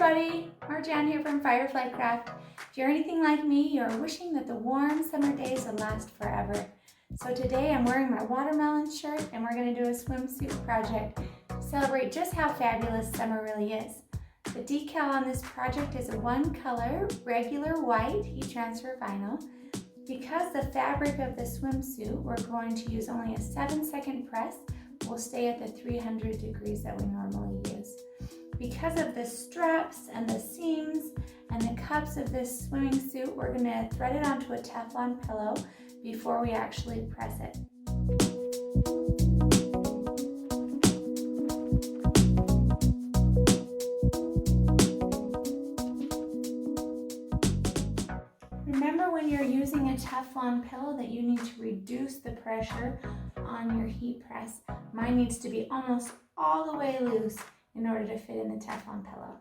everybody, Marjan here from Firefly Craft. If you're anything like me, you're wishing that the warm summer days would last forever. So today I'm wearing my watermelon shirt and we're going to do a swimsuit project to celebrate just how fabulous summer really is. The decal on this project is a one color, regular white heat transfer vinyl. Because the fabric of the swimsuit, we're going to use only a 7-second press. We'll stay at the 300 degrees that we normally use. Because of the straps and the seams and the cups of this swimming suit, we're going to thread it onto a Teflon pillow before we actually press it. Remember when you're using a Teflon pillow that you need to reduce the pressure on your heat press. Mine needs to be almost all the way loose in order to fit in the Teflon pillow.